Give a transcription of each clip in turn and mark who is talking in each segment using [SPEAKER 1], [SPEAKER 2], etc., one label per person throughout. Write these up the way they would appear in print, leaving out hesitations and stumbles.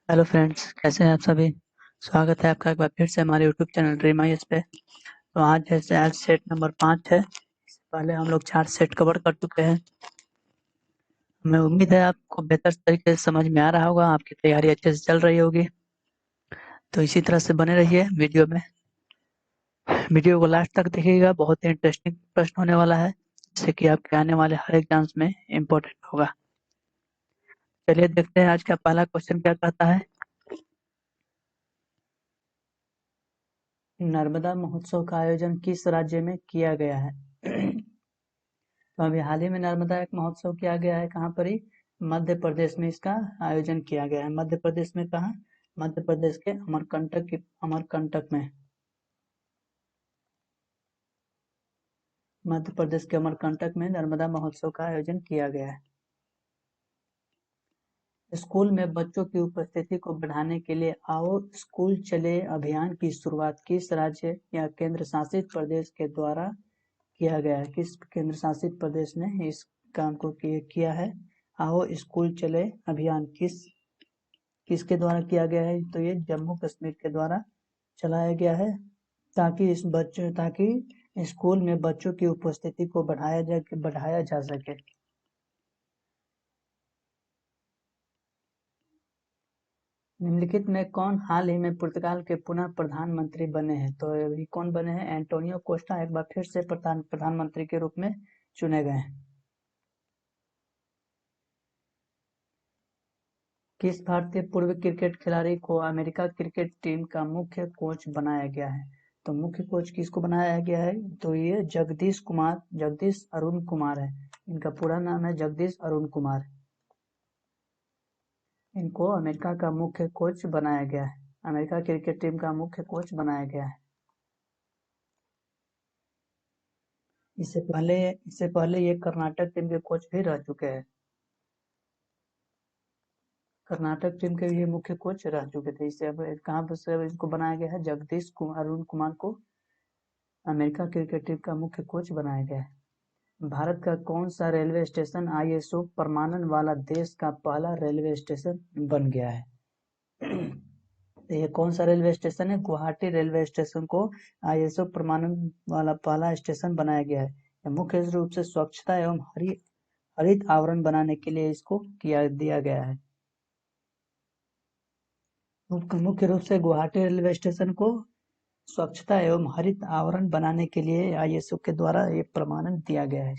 [SPEAKER 1] Hello friends, कैसे हैं आप सभी। स्वागत है आपका एक बार फिर से हमारे यूट्यूब चैनल ड्रीम आईएएस पे। तो आज सेट नंबर 5 है। इससे पहले हम लोग 4 सेट कवर कर चुके हैं। हमें उम्मीद है आपको बेहतर तरीके से समझ में आ रहा होगा, आपकी तैयारी अच्छे से चल रही होगी। तो इसी तरह से बने रहिए वीडियो में। वीडियो को लास्ट तक देखिएगा, बहुत ही इंटरेस्टिंग प्रश्न होने वाला है, जिससे कि आपके आने वाले हर एग्जाम्स में इम्पोर्टेंट होगा। चलिए देखते हैं आज का पहला क्वेश्चन क्या कहता है। नर्मदा महोत्सव का आयोजन किस राज्य में किया गया है? तो अभी हाल ही में नर्मदा एक महोत्सव किया गया है, कहाँ पर ही? मध्य प्रदेश में इसका आयोजन किया गया है। मध्य प्रदेश में कहाँ? मध्य प्रदेश के अमरकंटक में। मध्य प्रदेश के अमरकंटक में नर्मदा महोत्सव का आयोजन किया गया है। स्कूल में बच्चों की उपस्थिति को बढ़ाने के लिए आओ स्कूल चले अभियान की शुरुआत किस राज्य या केंद्र शासित प्रदेश के द्वारा किया गया है? किस केंद्र शासित प्रदेश ने इस काम को किया है? आओ स्कूल चले अभियान किसके द्वारा किया गया है? तो ये जम्मू कश्मीर के द्वारा चलाया गया है, ताकि स्कूल में बच्चों की उपस्थिति को बढ़ाया जा सके। निम्नलिखित में कौन हाल ही में पुर्तगाल के पुनः प्रधानमंत्री बने हैं? तो अभी कौन बने हैं? एंटोनियो कोस्टा एक बार फिर से प्रधानमंत्री के रूप में चुने गए हैं। किस भारतीय पूर्व क्रिकेट खिलाड़ी को अमेरिका क्रिकेट टीम का मुख्य कोच बनाया गया है? तो मुख्य कोच किसको बनाया गया है? तो ये जगदीश अरुण कुमार है। इनका पूरा नाम है जगदीश अरुण कुमार। इनको अमेरिका का मुख्य कोच बनाया गया है। अमेरिका क्रिकेट टीम का मुख्य कोच बनाया गया है। इससे पहले ये कर्नाटक टीम के कोच भी रह चुके हैं। कर्नाटक टीम के ये मुख्य कोच रह चुके थे। इसे अब कहाँ पर से इनको बनाया गया है? अरुण कुमार को अमेरिका क्रिकेट टीम का मुख्य कोच बनाया गया है। भारत का कौन सा रेलवे स्टेशन आईएसओ प्रमाणन वाला देश का पहला रेलवे स्टेशन बन गया है? तो ये कौन सा रेलवे स्टेशन है? गुवाहाटी रेलवे स्टेशन को आईएसओ प्रमाणन वाला पहला स्टेशन बनाया गया है। मुख्य रूप से स्वच्छता एवं हरित आवरण बनाने के लिए इसको दिया गया है। मुख्य रूप से गुवाहाटी रेलवे स्टेशन को स्वच्छता एवं हरित आवरण बनाने के लिए आईएसओ के द्वारा ये प्रमाणन दिया गया है।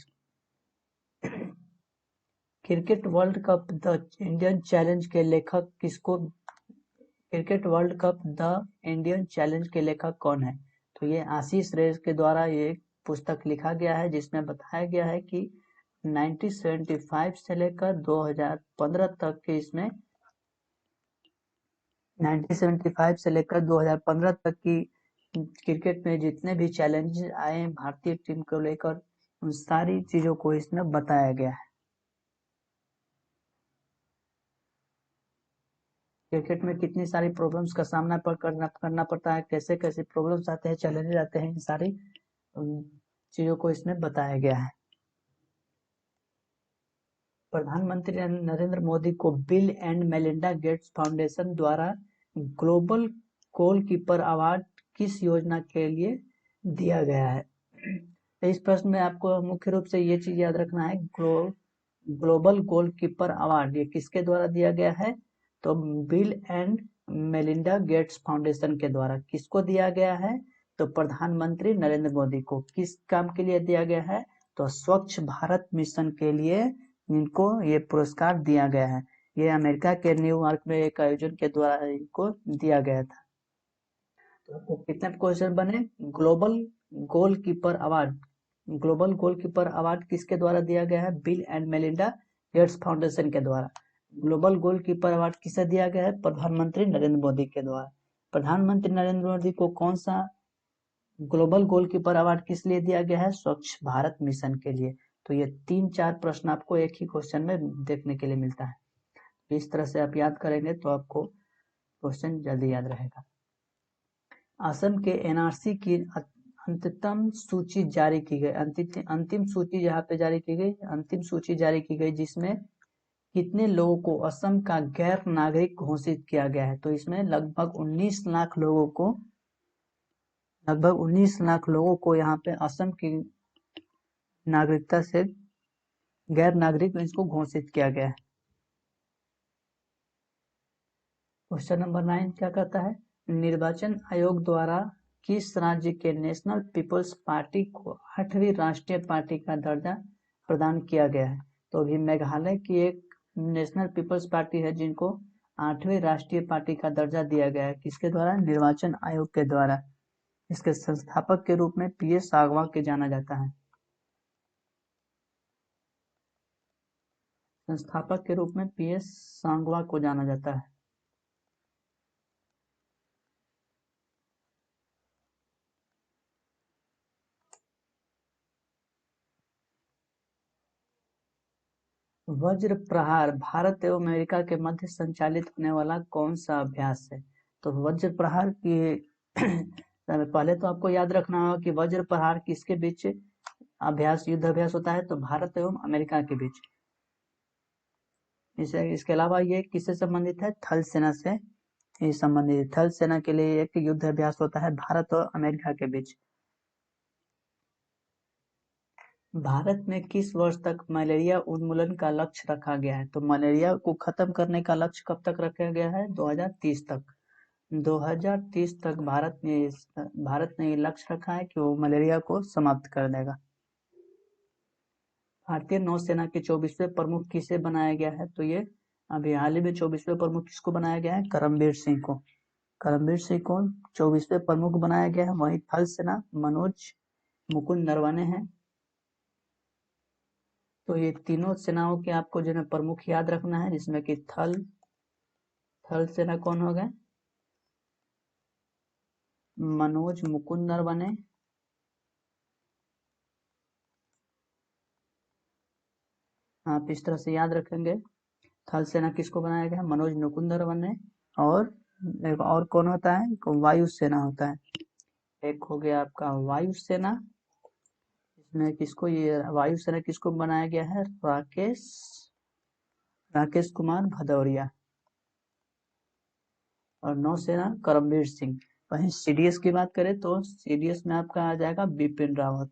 [SPEAKER 1] Cricket world cup the Indian challenge के लेखक किसको cricket world cup the Indian challenge के लेखक कौन है? तो ये आशीष रेस के द्वारा ये पुस्तक लिखा गया है, जिसमें बताया गया है कि 1975 से लेकर 2015 तक के इसमें 1975 से लेकर 2015 तक की क्रिकेट में जितने भी चैलेंजेस आए हैं भारतीय टीम को लेकर, उन सारी चीजों को इसमें बताया गया है। क्रिकेट में कितनी सारी प्रॉब्लम्स का सामना करना पड़ता है, कैसे कैसे प्रॉब्लम्स आते हैं, चैलेंजेस आते हैं, इन सारी चीजों को इसमें बताया गया है। प्रधानमंत्री नरेंद्र मोदी को bill and Melinda Gates foundation द्वारा ग्लोबल गोलकीपर अवार्ड किस योजना के लिए दिया गया है? तो इस प्रश्न में आपको मुख्य रूप से ये चीज याद रखना है, ग्लोबल गोलकीपर अवार्ड ये किसके द्वारा दिया गया है? तो bill and Melinda Gates foundation के द्वारा। किसको दिया गया है? तो प्रधानमंत्री नरेंद्र मोदी को। किस काम के लिए दिया गया है? तो स्वच्छ भारत मिशन के लिए इनको ये पुरस्कार दिया गया है। ये अमेरिका के न्यूयॉर्क में एक आयोजन के द्वारा इनको दिया गया था। तो आपको कितने क्वेश्चन बने? Global goalkeeper award global goalkeeper award किसके द्वारा दिया गया है? Bill and Melinda Gates foundation के द्वारा। ग्लोबल गोलकीपर अवार्ड किसे दिया गया है? प्रधानमंत्री नरेंद्र मोदी के द्वारा। प्रधानमंत्री नरेंद्र मोदी को कौन सा ग्लोबल गोलकीपर अवार्ड किस लिए दिया गया है? स्वच्छ भारत मिशन के लिए। तो ये 3-4 प्रश्न आपको एक ही क्वेश्चन में देखने के लिए मिलता है। इस तरह से आप याद करेंगे तो आपको क्वेश्चन जल्दी याद रहेगा। असम के एनआरसी की अंतिम सूची जारी की गई। अंतिम सूची जहाँ पे जारी की गई, अंतिम सूची जारी की गई, जिसमें कितने लोगों को असम का गैर नागरिक घोषित किया गया है? तो इसमें लगभग 19 लाख लोगों को यहाँ पे असम की नागरिकता से गैर नागरिक इसको घोषित किया गया है। क्वेश्चन नंबर 9 क्या कहता है? निर्वाचन आयोग द्वारा किस राज्य के नेशनल पीपल्स पार्टी को 8वीं राष्ट्रीय पार्टी का दर्जा प्रदान किया गया है? तो अभी मेघालय की एक नेशनल पीपल्स पार्टी है जिनको 8वीं राष्ट्रीय पार्टी का दर्जा दिया गया है। किसके द्वारा? निर्वाचन आयोग के द्वारा। इसके संस्थापक के रूप में पीएस सांगवा के जाना जाता है। संस्थापक के रूप में पीएस सांगवा को जाना जाता है। वज्र प्रहार भारत एवं अमेरिका के मध्य संचालित होने वाला कौन सा अभ्यास है? तो वज्र प्रहार की पहले तो आपको याद रखना होगा कि वज्र प्रहार किसके बीच युद्ध अभ्यास होता है? तो भारत एवं अमेरिका के बीच। इसके अलावा ये किससे संबंधित है? थल सेना से संबंधित है। थल सेना के लिए एक युद्ध अभ्यास होता है भारत और अमेरिका के बीच। भारत में किस वर्ष तक मलेरिया उन्मूलन का लक्ष्य रखा गया है? तो मलेरिया को खत्म करने का लक्ष्य कब तक रखा गया है? 2030 तक। 2030 तक भारत ने ये लक्ष्य रखा है कि वो मलेरिया को समाप्त कर देगा। भारतीय नौसेना के 24वें प्रमुख किसे बनाया गया है? तो ये अभी हाल ही में 24वें प्रमुख किसको बनाया गया है? करमबीर सिंह को। करमबीर सिंह को 24वें प्रमुख बनाया गया है। वहीं थल सेना मनोज मुकुंद नरवणे हैं। तो ये तीनों सेनाओं के आपको जो है प्रमुख याद रखना है, जिसमें कि थल सेना कौन हो गए? मनोज मुकुंद नरवणे। आप इस तरह से याद रखेंगे। थल सेना किसको बनाया गया? मनोज मुकुंद नरवणे। और एक और कौन होता है? वायु सेना होता है। एक हो गया आपका वायु सेना। इसमें किसको ये वायु सेना किसको बनाया गया है? राकेश कुमार भदौरिया। और नौसेना करमबीर सिंह। वहीं सीडीएस की बात करें तो सीडीएस में आपका आ जाएगा बिपिन रावत।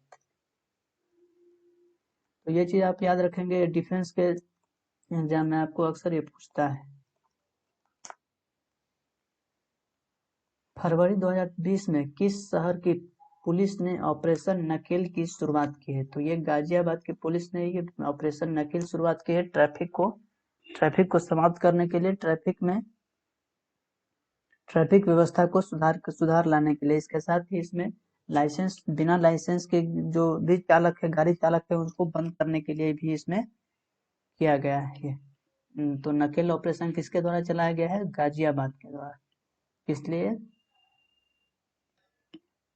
[SPEAKER 1] तो ये चीज आप याद रखेंगे, डिफेंस के एग्जाम में आपको अक्सर ये पूछता है। फरवरी 2020 में किस शहर की पुलिस ने ऑपरेशन नकेल की शुरुआत की है? तो ये गाजियाबाद की पुलिस ने ये ऑपरेशन नकेल शुरुआत की है ट्रैफिक को समाप्त करने के लिए, ट्रैफिक व्यवस्था को सुधार लाने के लिए। इसके साथ ही इसमें बिना लाइसेंस के जो भी चालक है, गाड़ी चालक है, उसको बंद करने के लिए भी इसमें किया गया है। तो नकेल ऑपरेशन किसके द्वारा चलाया गया है? गाजियाबाद के द्वारा। इसलिए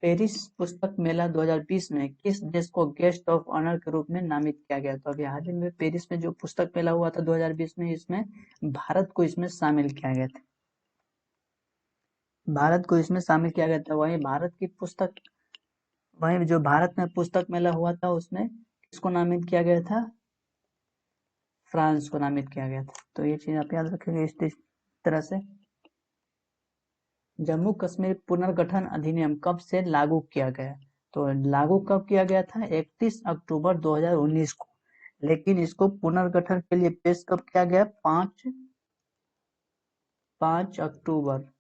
[SPEAKER 1] पेरिस पुस्तक मेला 2020 में किस देश को गेस्ट ऑफ ऑनर के रूप में नामित किया गया? तो अभी हाल ही में पेरिस में जो पुस्तक मेला हुआ था 2020 में, इसमें भारत को इसमें शामिल किया गया था। वहीं जो भारत में पुस्तक मेला हुआ था उसमें किसको नामित किया गया था? फ्रांस को नामित किया गया था। तो ये चीज आप याद रखेंगे इस तरह से। जम्मू कश्मीर पुनर्गठन अधिनियम कब से लागू किया गया? तो लागू कब किया गया था? 31 अक्टूबर 2019 को। लेकिन इसको पुनर्गठन के लिए पेश कब किया गया? 5 अक्टूबर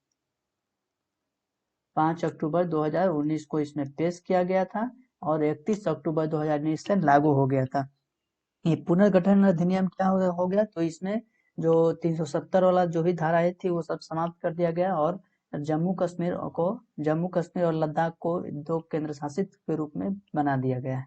[SPEAKER 1] 2019 को इसमें पेश किया गया था और 31 अक्टूबर 2019 से लागू हो गया था। ये पुनर्गठन अधिनियम क्या हो गया? तो इसमें जो 370 वाला जो भी धाराएं थी वो सब समाप्त कर दिया गया और जम्मू कश्मीर और लद्दाख को 2 केंद्र शासित के रूप में बना दिया गया है।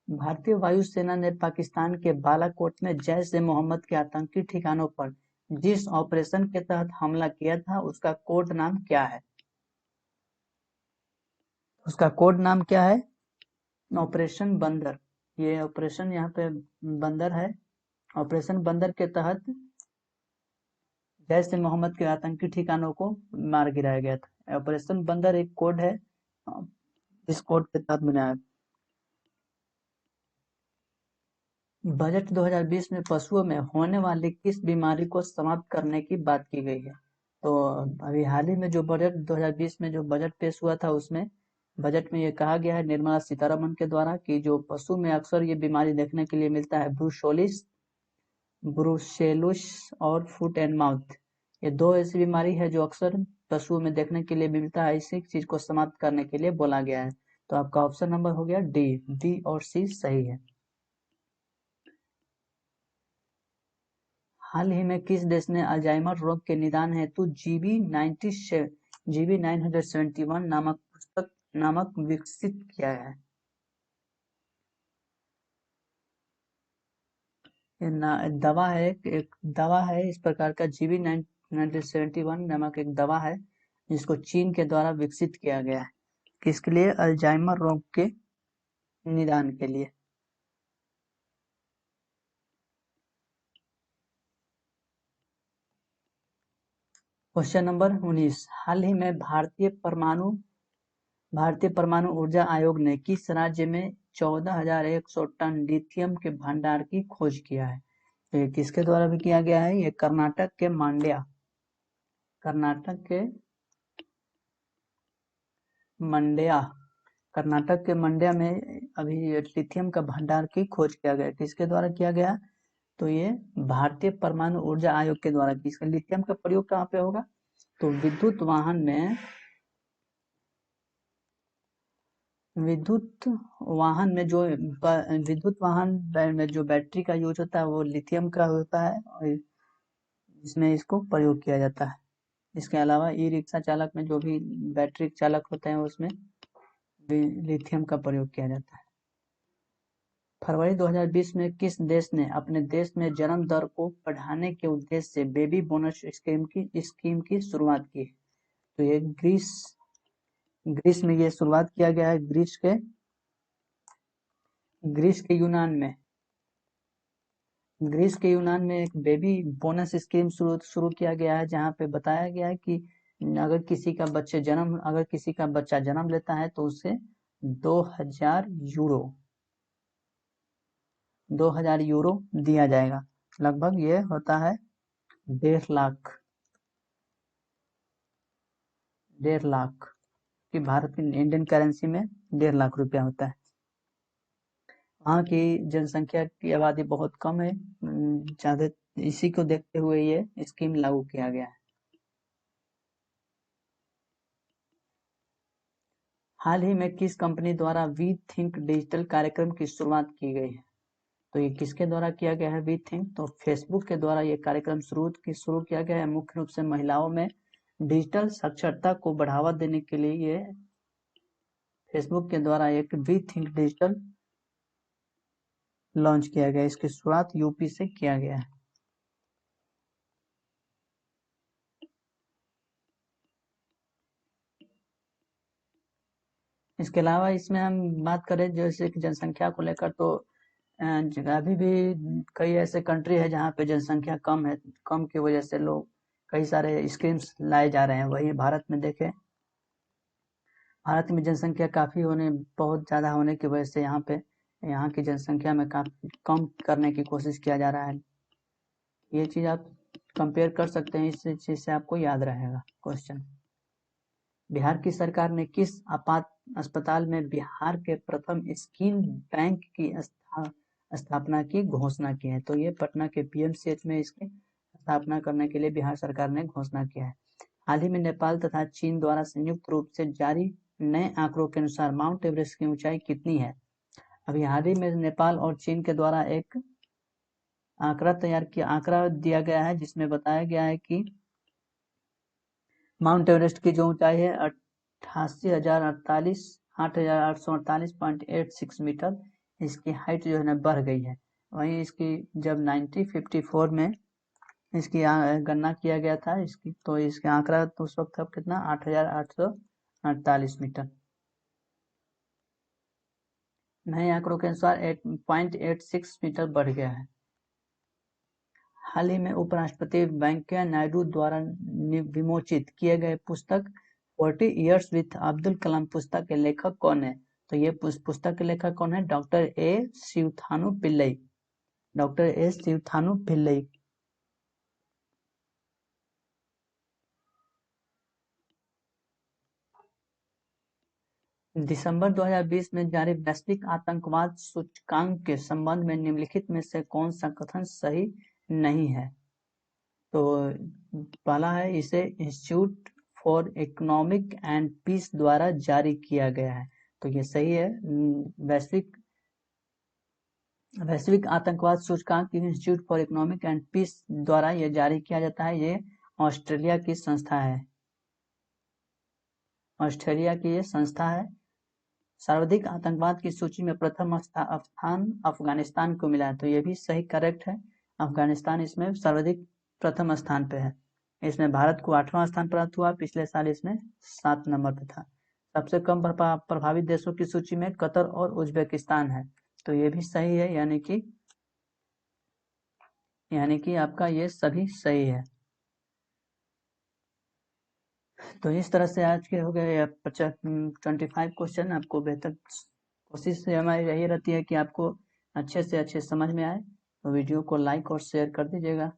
[SPEAKER 1] भारतीय वायुसेना ने पाकिस्तान के बालाकोट में जैश ए मोहम्मद के आतंकी ठिकानों पर जिस ऑपरेशन के तहत हमला किया था उसका कोड नाम क्या है? ऑपरेशन बंदर। ये ऑपरेशन यहाँ पे बंदर है। ऑपरेशन बंदर के तहत जैश ए मोहम्मद के आतंकी ठिकानों को मार गिराया गया था। ऑपरेशन बंदर एक कोड है, इस कोड के तहत बनाया। बजट 2020 में पशुओं में होने वाली किस बीमारी को समाप्त करने की बात की गई है? तो अभी हाल ही में जो बजट 2020 में जो बजट पेश हुआ था, उसमें बजट में ये कहा गया है निर्मला सीतारमण के द्वारा कि जो पशु में अक्सर ये बीमारी देखने के लिए मिलता है, ब्रुसेलोसिस और फुट एंड माउथ, ये दो ऐसी बीमारी है जो अक्सर पशुओं में देखने के लिए मिलता है। इसी चीज को समाप्त करने के लिए बोला गया है। तो आपका ऑप्शन नंबर हो गया डी और सी सही है। हाल ही में किस देश ने अल्जाइमर रोग के निदान हेतु जीबी 971 नामक विकसित किया है? ये दवा है, एक दवा है इस प्रकार का, जीबी 971 नामक एक दवा है जिसको चीन के द्वारा विकसित किया गया है। किसके लिए? अल्जाइमर रोग के निदान के लिए। क्वेश्चन नंबर 19, हाल ही में भारतीय परमाणु ऊर्जा आयोग ने किस राज्य में 14,100 टन लिथियम के भंडार की खोज किया है? तो ये किसके द्वारा भी किया गया है? ये कर्नाटक के मंड्या कर्नाटक के मंड्या में अभी लिथियम का भंडार की खोज किया गया। किसके द्वारा किया गया? तो ये भारतीय परमाणु ऊर्जा आयोग के द्वारा। किसका लिथियम का प्रयोग कहाँ पे होगा? तो विद्युत वाहन में जो बैटरी का यूज होता है वो लिथियम का होता है, और इसमें इसको प्रयोग किया जाता है। इसके अलावा ई रिक्शा चालक में जो भी बैटरी चालक होते हैं उसमें भी लिथियम का प्रयोग किया जाता है। फरवरी 2020 में किस देश ने अपने देश में जन्म दर को बढ़ाने के उद्देश्य से बेबी बोनस स्कीम की शुरुआत की? तो ये ग्रीस में ये शुरुआत किया गया है। ग्रीस के यूनान में एक बेबी बोनस स्कीम शुरू किया गया है, जहाँ पे बताया गया है कि अगर किसी का बच्चा जन्म लेता है तो उसे 2,000 यूरो दिया जाएगा। लगभग ये होता है 1.5 लाख की भारत की इंडियन करेंसी में 1.5 लाख रुपया होता है। वहाँ की जनसंख्या की आबादी बहुत कम है, ज्यादा, इसी को देखते हुए ये स्कीम लागू किया गया है। हाल ही में किस कंपनी द्वारा वी थिंक डिजिटल कार्यक्रम की शुरुआत की गई है? तो ये किसके द्वारा किया गया है वी थिंक? तो फेसबुक के द्वारा ये कार्यक्रम शुरू किया गया है। मुख्य रूप से महिलाओं में डिजिटल साक्षरता को बढ़ावा देने के लिए ये फेसबुक के द्वारा एक वी थिंक डिजिटल लॉन्च किया गया। इसकी शुरुआत यूपी से किया गया है। इसके अलावा इसमें हम बात करें जैसे कि जनसंख्या को लेकर, तो अभी भी कई ऐसे कंट्री है जहाँ पे जनसंख्या कम है, कम की वजह से लोग कई सारे स्कीम्स लाए जा रहे हैं। वही भारत में देखें, भारत में जनसंख्या बहुत ज़्यादा होने की वजह से यहाँ की जनसंख्या में काफ़ी कम करने की कोशिश किया जा रहा है। ये चीज़ आप कंपेयर कर सकते हैं, इस चीज़ से आपको याद रहेगा क्वेश्चन। बिहार की सरकार ने किस आपात अस्पताल में बिहार के प्रथम स्किन बैंक की स्थापना की घोषणा की है? तो ये पटना के पीएमसीएच में इसकी स्थापना करने के लिए बिहार सरकार ने घोषणा किया है। हाल ही में नेपाल तथा चीन द्वारा संयुक्त रूप से जारी नए आंकड़ों के अनुसार माउंट एवरेस्ट की ऊंचाई कितनी है? अभी हाल ही में नेपाल और चीन के द्वारा एक आंकड़ा दिया गया है, जिसमें बताया गया है कि माउंट एवरेस्ट की जो ऊंचाई है 8,848.86 मीटर, इसकी हाइट जो है ना बढ़ गई है। वहीं इसकी जब 1954 में इसकी गणना किया गया था इसकी, तो इसका आंकड़ा तो उस वक्त था कितना, 8,848 मीटर। नए आंकड़ों के अनुसार 8.86 मीटर बढ़ गया है। हाल ही में उपराष्ट्रपति वेंकैया नायडू द्वारा विमोचित किए गए पुस्तक 40 Years with अब्दुल कलाम पुस्तक के लेखक कौन है? तो ये पुस्तक के लेखक कौन है? Doctor A Sivathanu Pillai. Doctor S Sivathanu Pillai. दिसंबर 2020 में जारी वैश्विक आतंकवाद सूचकांक के संबंध में निम्नलिखित में से कौन सा कथन सही नहीं है? तो पहला है, इसे institute for economic and peace द्वारा जारी किया गया है, तो ये सही है। वैश्विक आतंकवाद सूचकांक institute for economic and peace द्वारा ये जारी किया जाता है। ये ऑस्ट्रेलिया की संस्था है, ऑस्ट्रेलिया की ये संस्था है। सर्वाधिक आतंकवाद की सूची में प्रथम स्थान अफगानिस्तान को मिला है, तो ये भी सही करेक्ट है। अफगानिस्तान इसमें सर्वाधिक प्रथम स्थान पे है। इसमें भारत को 8वां स्थान प्राप्त हुआ, पिछले साल इसमें 7 नंबर पे था। सबसे कम प्रभावित देशों की सूची में कतर और उज्बेकिस्तान है, तो ये भी सही है, यानी कि आपका ये सभी सही है। तो इस तरह से आज के हो गए 25 क्वेश्चन। आपको बेहतर कोशिश से हमारी यही रहती है कि आपको अच्छे से अच्छे समझ में आए, तो वीडियो को लाइक और शेयर कर दीजिएगा।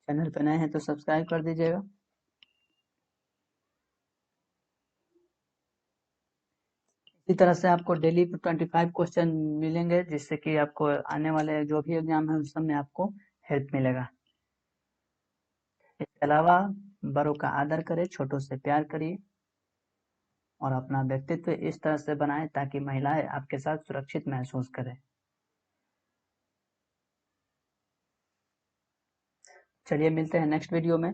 [SPEAKER 1] चैनल पर नए हैं तो सब्सक्राइब कर दीजिएगा। इसी तरह से आपको डेली 25 क्वेश्चन मिलेंगे, जिससे कि आपको आने वाले जो भी एग्जाम है उस सब में आपको हेल्प मिलेगा। इसके अलावा बड़ों का आदर करें, छोटों से प्यार करिए और अपना व्यक्तित्व इस तरह से बनाएं ताकि महिलाएं आपके साथ सुरक्षित महसूस करें। चलिए मिलते हैं नेक्स्ट वीडियो में।